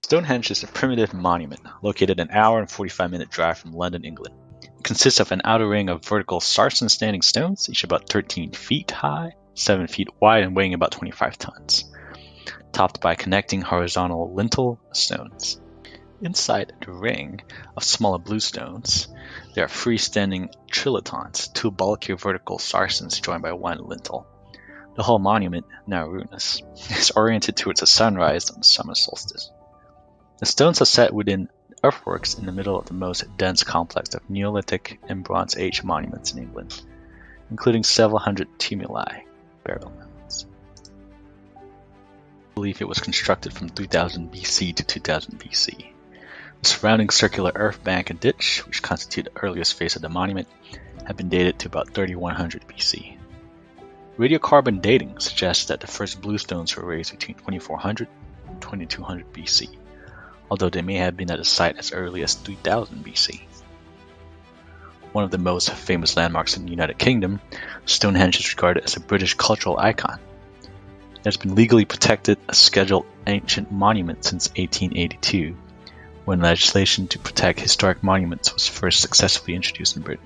Stonehenge is a primitive monument located an hour and 45-minute drive from London, England. It consists of an outer ring of vertical sarsen standing stones, each about 13 feet high, 7 feet wide, and weighing about 25 tons, topped by connecting horizontal lintel stones. Inside the ring of smaller blue stones, there are freestanding trilithons, two bulkier vertical sarsens joined by one lintel. The whole monument, now ruinous, is oriented towards the sunrise on the summer solstice. The stones are set within earthworks in the middle of the most dense complex of Neolithic and Bronze Age monuments in England, including several hundred tumuli, burial mounds. I believe it was constructed from 3000 BC to 2000 BC. The surrounding circular earth bank and ditch, which constitute the earliest phase of the monument, have been dated to about 3100 BC. Radiocarbon dating suggests that the first bluestones were raised between 2400 and 2200 BC, although they may have been at a site as early as 3000 BC. One of the most famous landmarks in the United Kingdom, Stonehenge is regarded as a British cultural icon. It has been legally protected as a scheduled ancient monument since 1882, when legislation to protect historic monuments was first successfully introduced in Britain.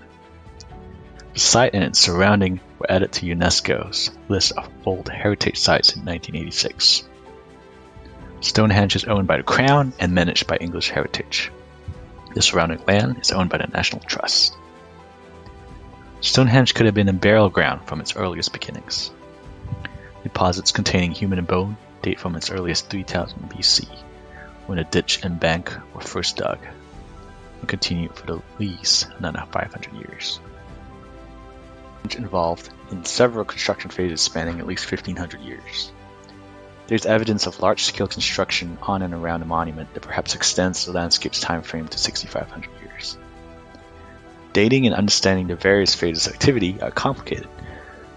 The site and its surrounding were added to UNESCO's list of World Heritage Sites in 1986. Stonehenge is owned by the Crown and managed by English Heritage. The surrounding land is owned by the National Trust. Stonehenge could have been a burial ground from its earliest beginnings. Deposits containing human bone date from as early as 3000 BC, when a ditch and bank were first dug, and continued for the least another 500 years. Involved in several construction phases spanning at least 1500 years. There is evidence of large-scale construction on and around the monument that perhaps extends the landscape's time frame to 6,500 years. Dating and understanding the various phases of activity are complicated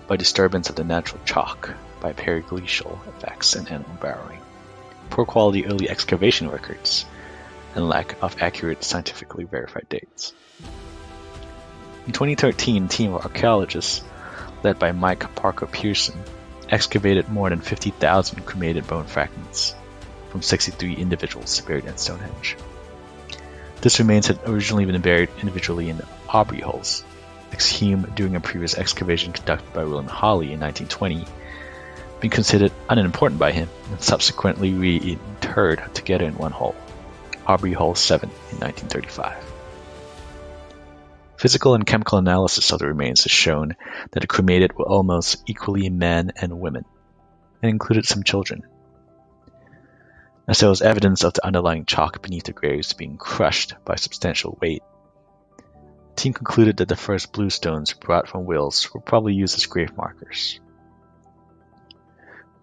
by disturbance of the natural chalk, by periglacial effects and animal burrowing, poor quality early excavation records, and lack of accurate scientifically verified dates. In 2013, a team of archaeologists, led by Mike Parker Pearson, excavated more than 50,000 cremated bone fragments from 63 individuals buried in Stonehenge. This remains had originally been buried individually in Aubrey holes, exhumed during a previous excavation conducted by William Hawley in 1920, being considered unimportant by him and subsequently reinterred together in one hole, Aubrey Hole 7 in 1935. Physical and chemical analysis of the remains has shown that the cremated were almost equally men and women, and included some children. As there was evidence of the underlying chalk beneath the graves being crushed by substantial weight, the team concluded that the first bluestones brought from Wales were probably used as grave markers.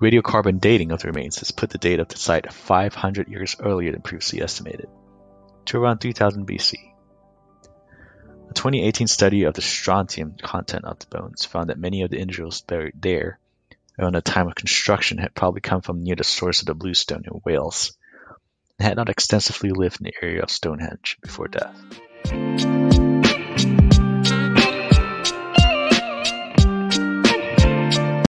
Radiocarbon dating of the remains has put the date of the site 500 years earlier than previously estimated, to around 3000 BC. A 2018 study of the strontium content of the bones found that many of the individuals buried there around the time of construction had probably come from near the source of the bluestone in Wales, and had not extensively lived in the area of Stonehenge before death.